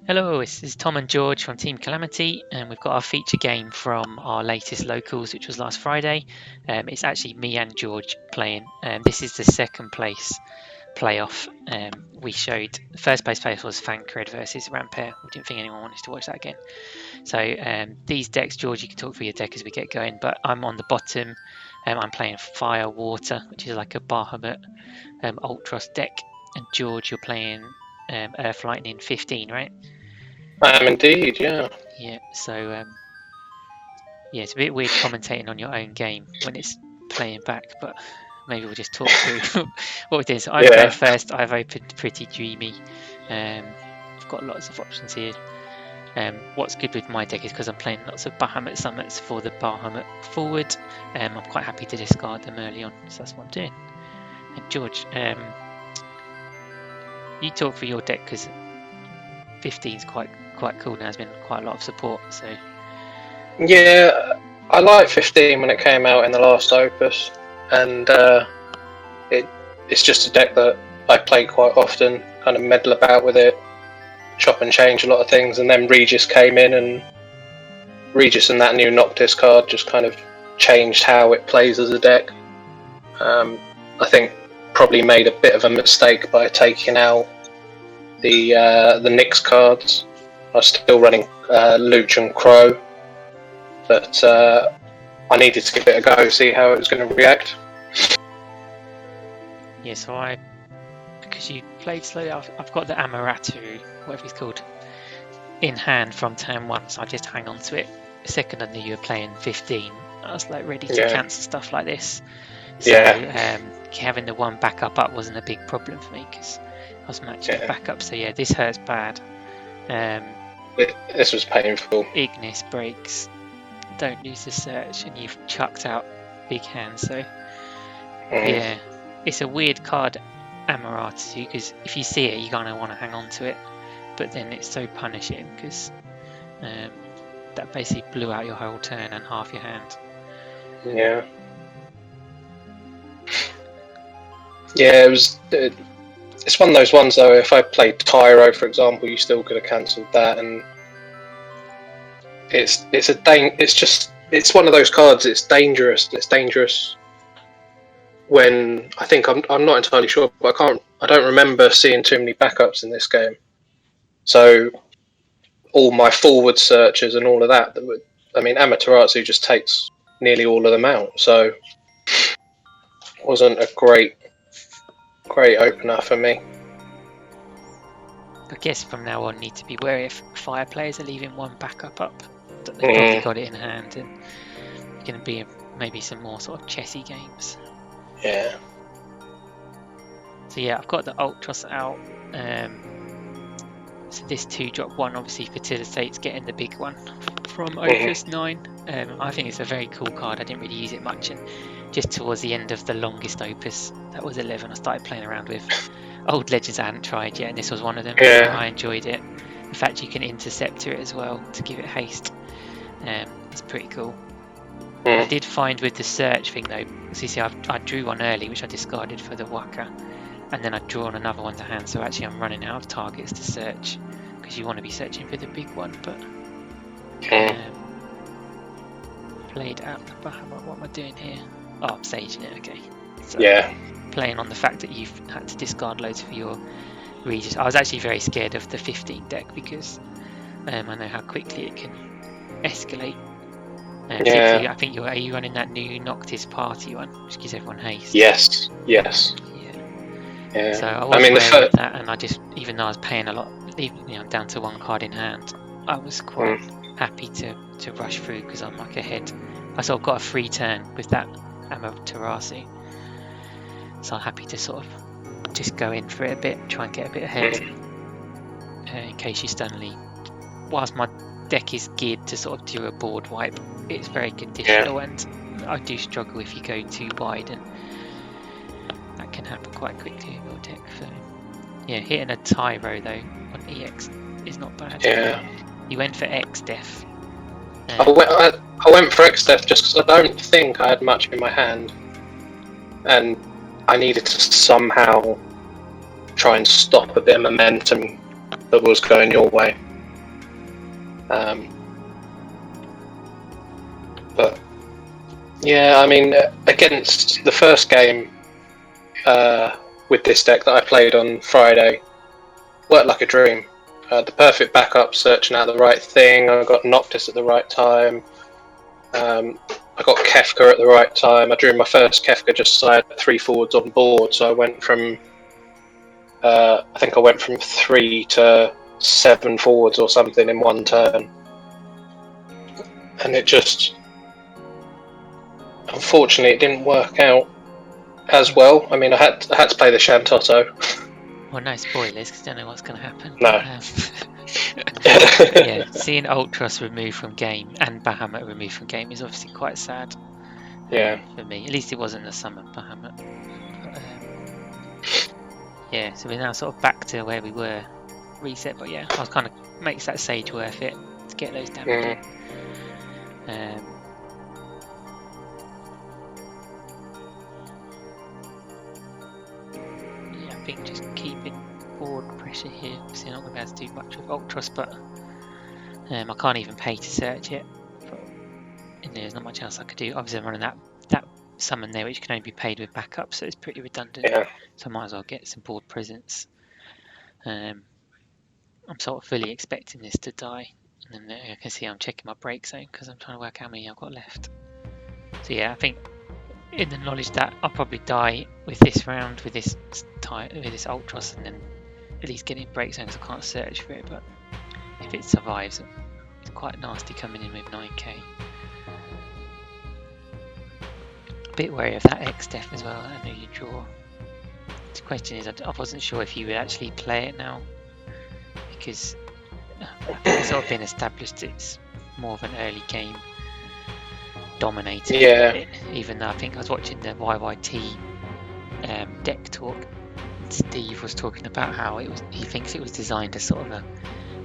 Hello, this is Tom and George from Team Calamity, and we've got our feature game from our latest locals, which was last Friday. It's actually me and George playing. This is the second place playoff. We showed the first place playoff was Fancred versus Rampere. We didn't think anyone wanted to watch that again. So these decks, George, you can talk through your deck as we get going, but I'm on the bottom. I'm playing Fire Water, which is like a Bahamut Ultros deck, and George, you're playing Earth Lightning 15, right? I am indeed, yeah. Yeah, so it's a bit weird commentating on your own game when it's playing back, but maybe we'll just talk through what we're doing. So I'm going first. I've opened Pretty Dreamy. I've got lots of options here. What's good with my deck is because I'm playing lots of Bahamut summons for the Bahamut forward. I'm quite happy to discard them early on, so that's what I'm doing. And George, you talk for your deck because 15 is quite cool now. There's been quite a lot of support. So yeah, I liked 15 when it came out in the last Opus, and it's just a deck that I play quite often. Kind of meddle about with it, chop and change a lot of things, and then Regis came in, and Regis and that new Noctis card just kind of changed how it plays as a deck. I think probably made a bit of a mistake by taking out the Nyx cards. I was still running Luch and Crow, but I needed to give it a go, see how it was going to react. Yeah, so because you played slowly, I've got the Amaratu, whatever it's called, in hand from turn 1, so I just hang on to it. The second I knew you were playing 15, I was like ready to cancel stuff like this. So having the one backup up wasn't a big problem for me because I was matching the backup. So yeah, this hurts bad. This was painful. Ignis breaks. Don't lose the search, and you've chucked out big hand. So yeah, it's a weird card, Amaratu, because if you see it, you're gonna want to hang on to it, but then it's so punishing because that basically blew out your whole turn and half your hand. Yeah. Yeah, it was. It's one of those ones though. If I played Tyro, for example, you still could have cancelled that, and it's one of those cards. It's dangerous. It's dangerous when I think I'm not entirely sure, but I don't remember seeing too many backups in this game. So all my forward searches and all of that would, I mean, Amaterasu just takes nearly all of them out. So it wasn't a great opener for me. I guess from now on, need to be wary if fire players are leaving one backup up. That they've probably got it in hand, and it's going to be maybe some more sort of chessy games. Yeah. So yeah, I've got the Ultros out. So this 2-drop one obviously facilitates getting the big one from Opus 9. I think it's a very cool card. I didn't really use it much, and just towards the end of the longest Opus, that was 11, I started playing around with old legends I hadn't tried yet, and this was one of them. I enjoyed it. In fact, you can intercept it as well to give it haste. It's pretty cool. I did find with the search thing though, so you see I drew one early which I discarded for the Waka, and then I'd drawn another one to hand, so actually I'm running out of targets to search because you want to be searching for the big one. But played out the Bahamut. What am I doing here? Oh, I'm saging it, okay. So playing on the fact that you've had to discard loads for your Regis. I was actually very scared of the 15 deck because I know how quickly it can escalate. I think are you running that new Noctis party one, which gives everyone haste? Yes. Yeah. So I was aware of that, and I just, even though I was paying a lot, I'm down to one card in hand, I was quite happy to rush through because I'm like ahead. I sort of got a free turn with that Amaterasu, so I'm happy to sort of just go in for it a bit, try and get a bit ahead in case you suddenly, whilst my deck is geared to sort of do a board wipe, it's very conditional, and I do struggle if you go too wide, and that can happen quite quickly in your deck. So yeah, hitting a Tyro though on EX is not bad. You went for X Def. I went for X Def just because I don't think I had much in my hand, and I needed to somehow try and stop a bit of momentum that was going your way. But yeah, I mean, against the first game with this deck that I played on Friday, worked like a dream. The perfect backup, searching out the right thing. I got Noctis at the right time. I got Kefka at the right time. I drew my first Kefka just so I had 3 forwards on board. So I went from, I think I went from 3 to 7 forwards or something in one turn. And it just, unfortunately, it didn't work out as well. I mean, I had to play the Shantotto. Well, no spoilers, because I don't know what's going to happen. No. Yeah, seeing Ultros removed from game and Bahamut removed from game is obviously quite sad. Yeah. For me, at least it wasn't a summon Bahamut. But, yeah, so we're now sort of back to where we were, reset. But yeah, I was kind of makes that Sage worth it to get those damage in. Yeah, I think just keeping board pressure here. Obviously, I'm not going to be able to do much with Ultros, but I can't even pay to search it. And there's not much else I could do. Obviously, I'm running that summon there, which can only be paid with backup, so it's pretty redundant. Yeah. So I might as well get some board presence. I'm sort of fully expecting this to die, and then I can see I'm checking my break zone because I'm trying to work out how many I've got left. So yeah, I think in the knowledge that I'll probably die with this round with this Ultros, and then at least get in break zone because I can't search for it. But if it survives, it's quite nasty coming in with 9k. Bit wary of that X Def as well. I know you draw. The question is, I wasn't sure if you would actually play it now, because it's sort of been established it's more of an early game dominator. Yeah. Even though I think I was watching the YYT deck talk, Steve was talking about how he thinks it was designed as sort of a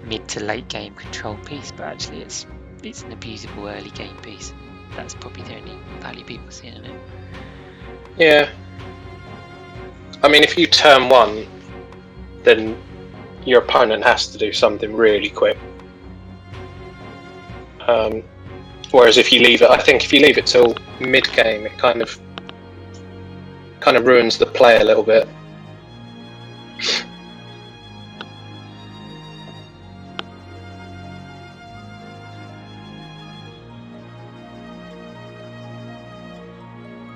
mid to late game control piece, but actually it's an abusable early game piece. That's probably the only value people see in it. Yeah. I mean, if you turn 1, then your opponent has to do something really quick. Whereas if you leave it, I think if you leave it till mid-game, it kind of ruins the play a little bit.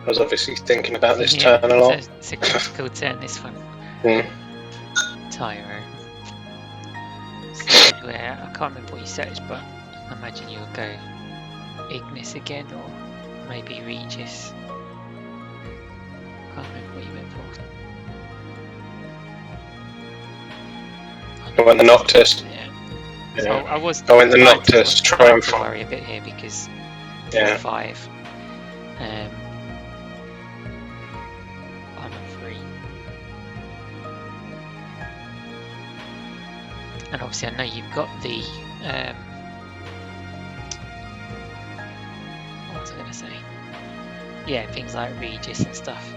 I was obviously thinking about this turn a lot. It's a critical turn, this one. Tyro. Where I can't remember what you searched, but I imagine you'll go Ignis again, or maybe Regis. Can't remember what you went for. I went the Noctis. Yeah. So I went the Noctis, try and worry a bit here because 5. I'm at 3. And obviously I know you've got the what was I going to say? Yeah, things like Regis and stuff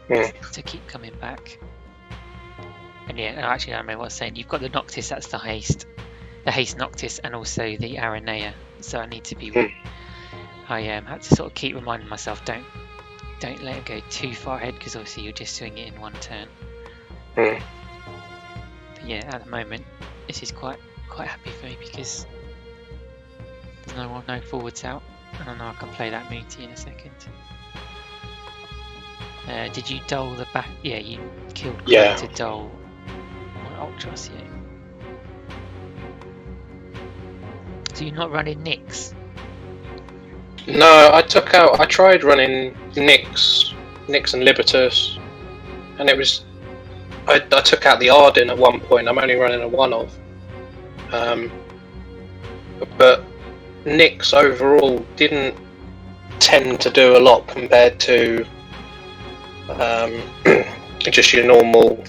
to keep coming back. And yeah, actually I remember what I was saying. You've got the Noctis, that's the haste Noctis, and also the Aranea. So I need to be. I had to sort of keep reminding myself, don't let it go too far ahead, because obviously you're just doing it in one turn. But yeah, at the moment, this is quite happy for me because there's no forwards out, and I know I can play that Mooty in a second. Did you dull the back? Yeah, you killed to dull on Ultros, yeah. So you're not running Nyx? No, I tried running Nyx and Libertus, and it was. I took out the Arden at one point. I'm only running a 1-of. But Nyx overall didn't tend to do a lot compared to just your normal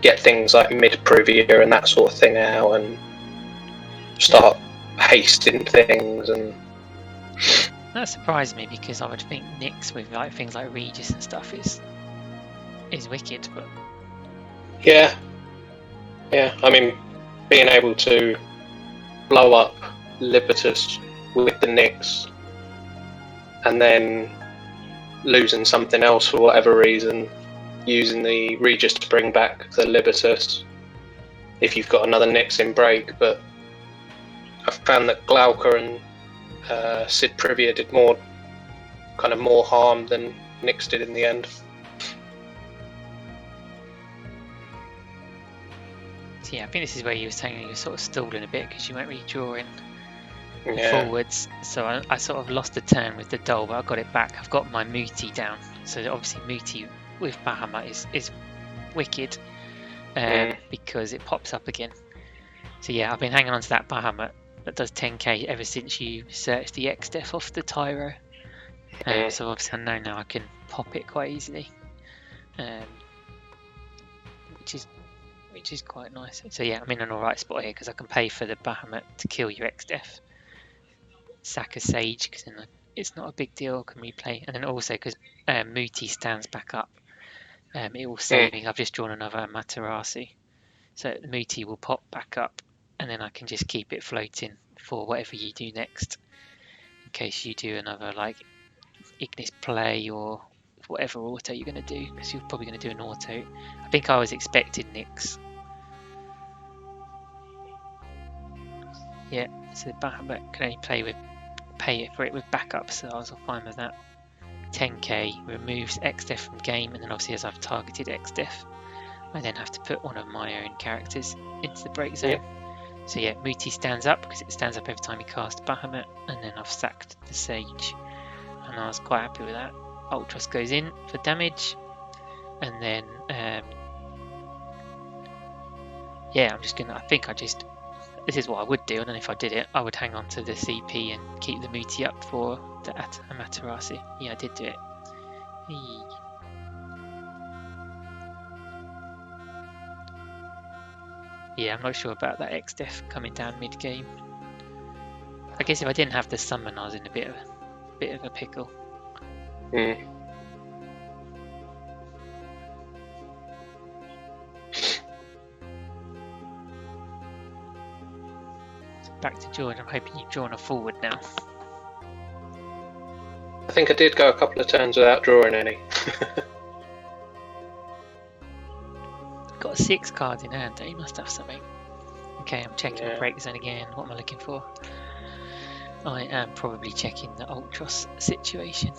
get things like mid-Privia and that sort of thing out and start hasting things. And that surprised me because I would think Nyx with like things like Regis and stuff is wicked, but yeah. I mean, being able to blow up Libertus with the Nyx, and then losing something else for whatever reason, using the Regis to bring back the Libertus if you've got another Nyx in break. But I've found that Glauca and Sid Privia did more harm than Nyx did in the end. So yeah, I think this is where you were saying you were sort of stalling a bit because you weren't really drawing forwards. So I sort of lost the turn with the Doll, but I got it back. I've got my Muti down. So obviously Muti with Bahamut is wicked because it pops up again. So yeah, I've been hanging on to that Bahamut that does 10k ever since you searched the XDef off the Tyro. So obviously I know now I can pop it quite easily, which is quite nice. So yeah, I'm in an alright spot here because I can pay for the Bahamut to kill your XDef, sack a Sage because then it's not a big deal, can replay, and then also because Muti stands back up, it will save me. I've just drawn another Amaterasu, so the Muti will pop back up and then I can just keep it floating for whatever you do next, in case you do another like Ignis play or whatever auto you're going to do, because you're probably going to do an auto. I think I was expecting Nyx. Yeah, so Bahamut can only pay for it with backup, so I was fine with that. 10k removes XDef from game, and then obviously as I've targeted XDef, I then have to put one of my own characters into the break zone. So yeah, Muti stands up because it stands up every time you cast Bahamut, and then I've sacked the Sage, and I was quite happy with that. Ultros goes in for damage, and then yeah, this is what I would do, and then if I did it, I would hang on to the CP and keep the Muti up for the Amaterasu. Yeah, I did do it. Yeah, I'm not sure about that XDef coming down mid-game. I guess if I didn't have the summon, I was in a bit of a pickle. Back to George. I'm hoping you've drawn a forward now. I think I did go a couple of turns without drawing any. Got 6 cards in hand, you must have something. Okay, I'm checking the break zone again. What am I looking for? I am probably checking the Ultros situation.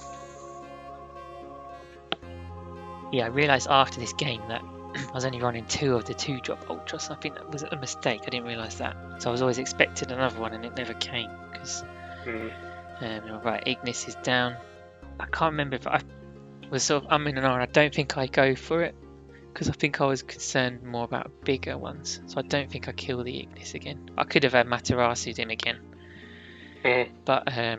Yeah, I realised after this game that I was only running 2 of the 2-drop Ultros. I think that was a mistake. I didn't realise that. So I was always expecting another one and it never came. Because right, Ignis is down. I can't remember if I was sort of umming and ahhing. I don't think I go for it because I think I was concerned more about bigger ones. So I don't think I kill the Ignis again. I could have had Materasu'd him again. But I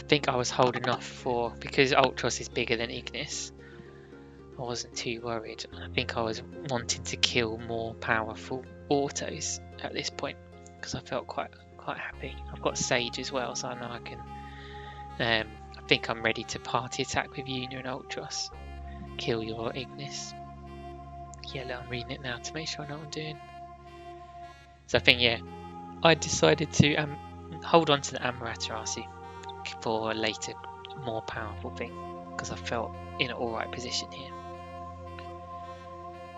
think I was holding off for, because Ultros is bigger than Ignis, I wasn't too worried. I think I was wanting to kill more powerful autos at this point because I felt quite happy. I've got Sage as well, so I know I can. I think I'm ready to party attack with Una and Ultros. Kill your Ignis. Yeah, look, I'm reading it now to make sure I know what I'm doing. So I think I decided to hold on to the Amaterasu for a later, more powerful thing because I felt in an alright position here.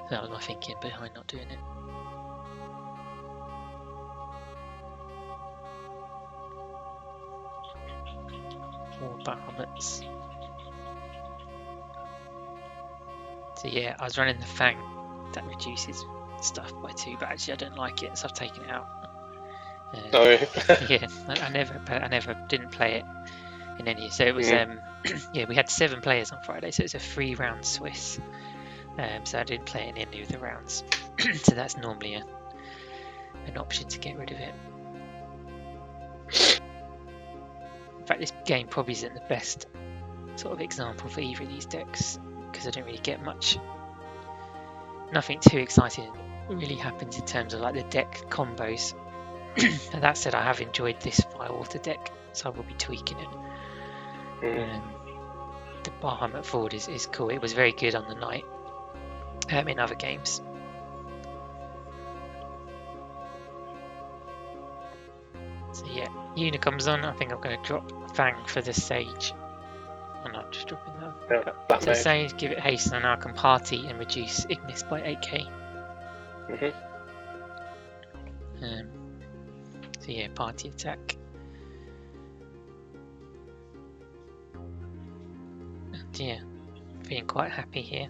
That was my thinking behind not doing it. More Bahamuts. So yeah, I was running the Fang that reduces stuff by 2, but actually I don't like it, so I've taken it out. Yeah, I never didn't play it in any. So it was yeah, we had 7 players on Friday, so it was a 3-round Swiss. So I didn't play in any of the rounds. So that's normally an option to get rid of it. In fact, this game probably isn't the best sort of example for either of these decks because I don't really get much. Nothing too exciting really happens in terms of like the deck combos. And that said, I have enjoyed this Firewater deck, so I will be tweaking it. The Bahamut forward is cool. It was very good on the night in other games. So yeah, Una comes on. I think I'm going to drop Fang for the Sage. I'm not just dropping that. Yeah, So Sage, give it haste, and now I can party and reduce Ignis by 8k. So yeah, party attack. And yeah, feeling quite happy here.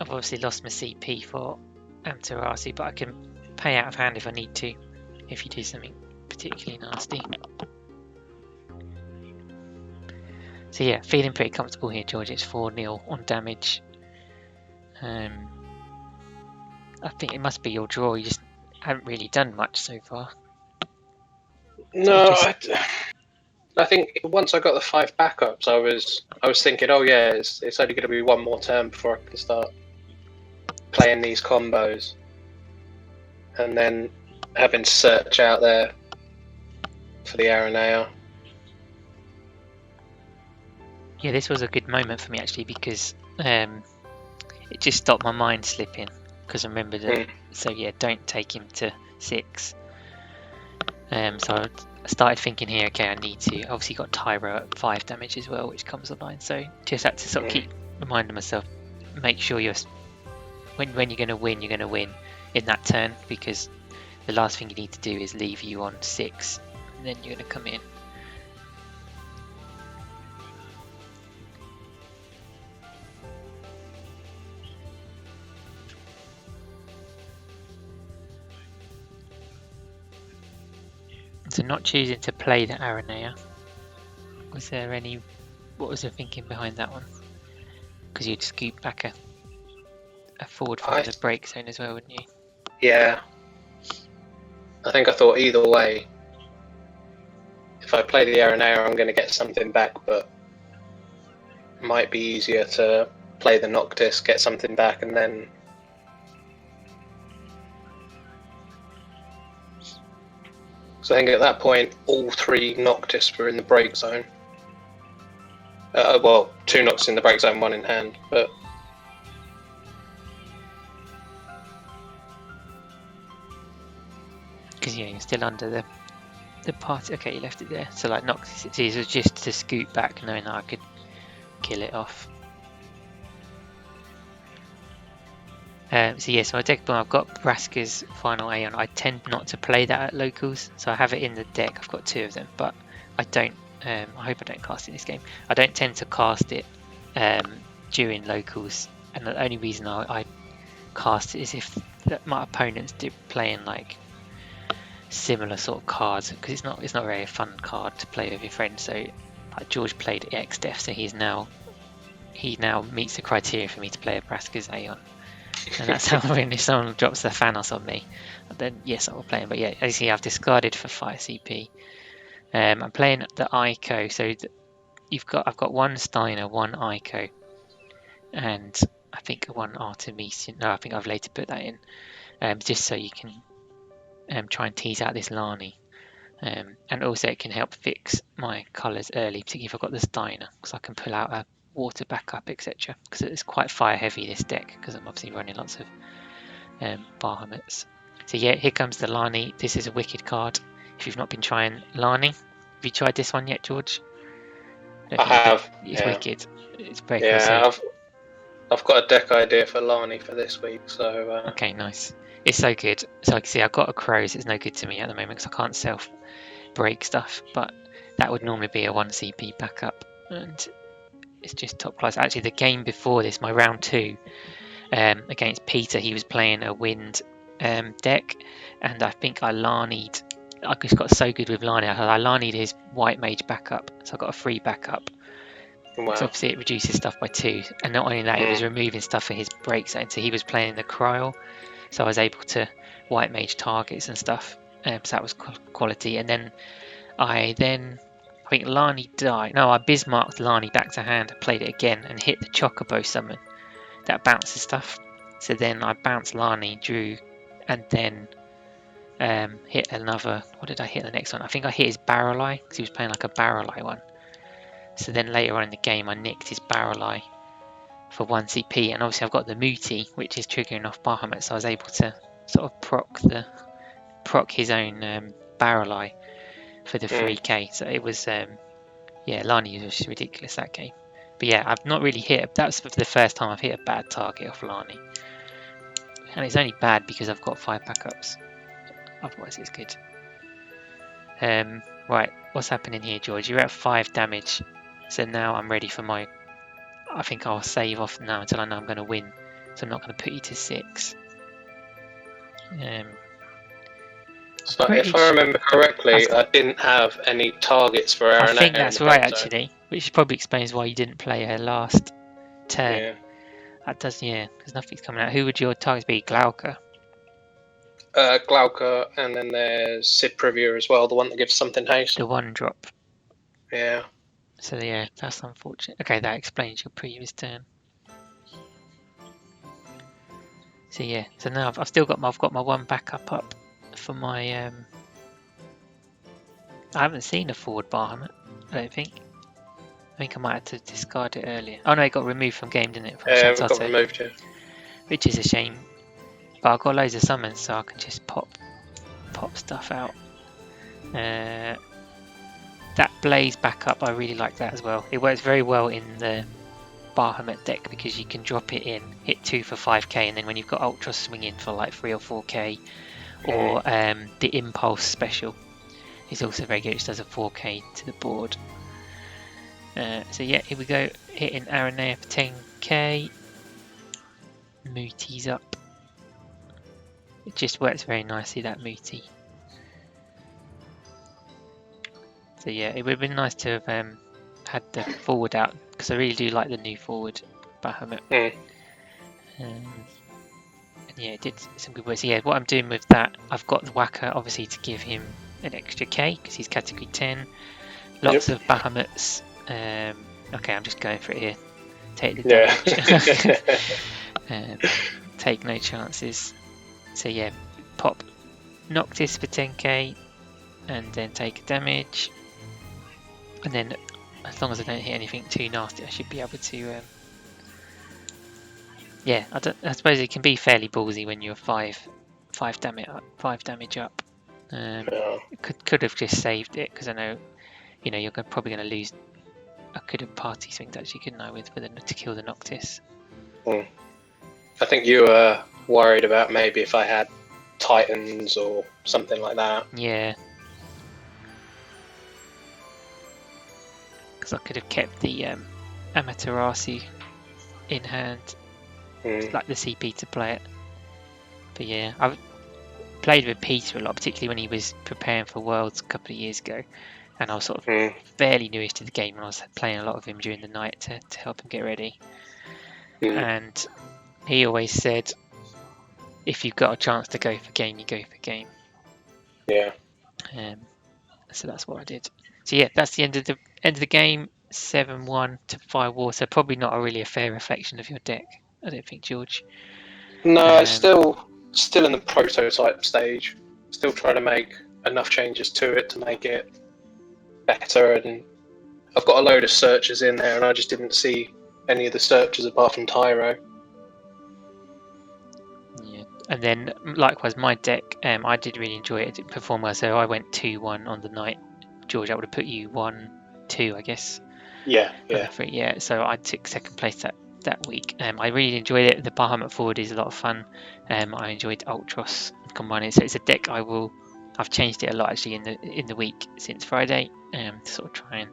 I've obviously lost my CP for Amaterasu, but I can pay out of hand if I need to, if you do something particularly nasty. So yeah, feeling pretty comfortable here, George. It's 4-0 on damage. I think it must be your draw. You just haven't really done much so far. No, I think once I got the 5 backups, I was thinking, oh yeah, it's only going to be one more turn before I can start playing these combos, and then having Search out there for the Aranea. Yeah, this was a good moment for me actually, because it just stopped my mind slipping, because I remembered that. So yeah, don't take him to 6. So I started thinking here, okay, I need to. Obviously got Tyro at 5 damage as well, which comes online. So just had to sort of keep reminding myself, make sure when you're going to win in that turn, because the last thing you need to do is leave you on 6, and then you're going to come in. So not choosing to play the Aranea, what was the thinking behind that one? Because you'd scoop back a forward from the break zone as well, wouldn't you? Yeah. I think I thought either way, if I play the Aranea, I'm going to get something back, but it might be easier to play the Noctis, get something back, and then... So I think at that point, all 3 Noctis were in the break zone. Well, 2 Noctis in the break zone, 1 in hand, but... Because yeah, you're still under the party. Okay, you left it there. So like Noctis, it was just to scoot back, knowing that I could kill it off. So yeah, so I deck bomb. I've got Braska's Final Aeon. I tend not to play that at locals, so I have it in the deck. I've got 2 of them, but I don't. I hope I don't cast it in this game. I don't tend to cast it during locals, and the only reason I cast it is if my opponents do playing like similar sort of cards, because it's not really a fun card to play with your friends. So like George played X-Def, so he now meets the criteria for me to play a Braska's Aeon. And that's how if someone drops their Thanos on me, then yes, I will play him. But yeah, as you see, I've discarded for 5 CP. I'm playing the Ico, so I've got 1 Steiner, 1 Ico, and I think 1 Artemisian. No, I think I've later put that in, just so you can try and tease out this Lani, and also it can help fix my colours early, particularly if I've got the Steiner, because I can pull out a water backup, etc. Because it's quite fire heavy, this deck, because I'm obviously running lots of Bahamuts. So yeah, here comes the Lani. This is a wicked card. If you've not been trying Lani, have you tried this one yet, George? I have. It's wicked. It's very cool. Yeah, I've got a deck idea for Lani for this week. So okay, nice. It's so good. So I can see I've got a Crows. It's no good to me at the moment because I can't self break stuff, but that would normally be a 1 CP backup, and it's just top class. Actually, the game before this, my round 2 against Peter, he was playing a wind deck, and I think I Lani'd. I just got so good with Lani. I Lani'd his white mage backup, so I got a free backup. Wow. So obviously it reduces stuff by 2, and not only that, it was removing stuff for his break zone. So he was playing the Cryo, so I was able to white mage targets and stuff. So that was quality. And then I think Lani died. No, I Bismarcked Lani back to hand, played it again, and hit the Chocobo summon that bounces stuff. So then I bounced Lani, drew, and then hit another. What did I hit the next one? I think I hit his Barrel Eye, because he was playing like a Barrel Eye one. So then later on in the game, I nicked his Barrel Eye for 1 CP, and obviously I've got the Muti, which is triggering off Bahamut, so I was able to sort of proc his own Barrel Eye for the 3k. So it was Lani was just ridiculous that game. But yeah, I've not really that's the first time I've hit a bad target off Lani, and it's only bad because I've got 5 backups. Otherwise it's good. Right, what's happening here, George? You're at 5 damage, so now I'm ready for my... I think I'll save off now until I know I'm going to win, so I'm not going to put you to 6. So if I remember correctly, I didn't have any targets for Aaron. I think that's right, actually, which probably explains why you didn't play her last turn. Yeah. That does, because nothing's coming out. Who would your targets be? Glauca? Glauca, and then there's Sid Preview as well, the one that gives something haste. The 1-drop. Yeah. So yeah, that's unfortunate. Okay, that explains your previous turn. So yeah, so now I've still got my 1 backup up for my. I haven't seen a forward Bahamut, I don't think. I think I might have to discard it earlier. Oh no, it got removed from game, didn't it? Yeah, it got removed, yeah. Which is a shame. But I've got loads of summons, so I can just pop stuff out. That Blaze backup, I really like that as well. It works very well in the Bahamut deck because you can drop it in, hit 2 for 5k, and then when you've got Ultra swing in for like 3 or 4k, or the Impulse special is also very good, which does a 4k to the board. So yeah, here we go, hitting Aranea for 10k. Mooty's up. It just works very nicely, that Mooty. So yeah, it would have been nice to have had the forward out, because I really do like the new forward Bahamut. And yeah, it did some good work. So yeah, what I'm doing with that, I've got the Whacker obviously to give him an extra K because he's category 10. Lots of Bahamuts. Okay, I'm just going for it here. Take the damage. Take no chances. So yeah, pop Noctis for 10k and then take a damage. And then as long as I don't hit anything too nasty, I should be able to... yeah, I suppose it can be fairly ballsy when you're 5 damage up. Could have just saved it because I know, you're probably going to lose. I could have party swinged actually, couldn't I, to kill the Noctis. I think you were worried about maybe if I had Titans or something like that. Yeah. Because I could have kept the Amaterasu in hand, like the CP to play it. But yeah, I've played with Peter a lot, particularly when he was preparing for Worlds a couple of years ago, and I was sort of fairly newish to the game, and I was playing a lot of him during the night to help him get ready. And he always said, if you've got a chance to go for game, you go for game. Yeah. So that's what I did. So yeah, that's the end of the game. 7-1 to Firewater. Probably not really a fair reflection of your deck, I don't think, George. No, it's still in the prototype stage. Still trying to make enough changes to it to make it better. And I've got a load of searches in there, and I just didn't see any of the searches apart from Tyro. Yeah, and then likewise, my deck, I did really enjoy it. It did perform well, so I went 2-1 on the night. George, that would have put you 1-2, I guess. Yeah. So I took second place that week. I really enjoyed it. The Bahamut forward is a lot of fun. I enjoyed Ultros combining. So it's a deck I've changed it a lot actually in the week since Friday, to sort of try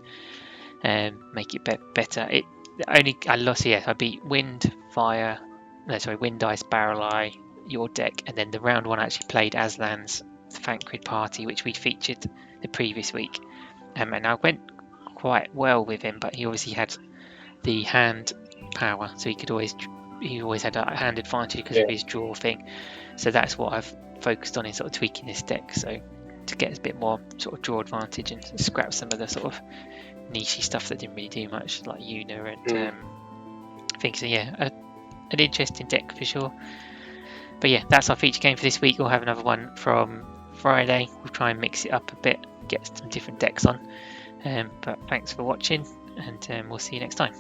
and make it better. I lost. Yeah, I beat Wind, Ice, Barrel Eye, your deck, and then the round 1 I actually played Aslan's Thancred Party, which we'd featured the previous week, and I went quite well with him, but he obviously had the hand power, so he always had a hand advantage because of his draw thing. So that's what I've focused on in sort of tweaking this deck, so to get a bit more sort of draw advantage and scrap some of the sort of niche stuff that didn't really do much, like Una and things. So yeah, an interesting deck for sure. But yeah, that's our feature game for this week. We'll have another one from Friday. We'll try and mix it up a bit, get some different decks on. But thanks for watching, and we'll see you next time.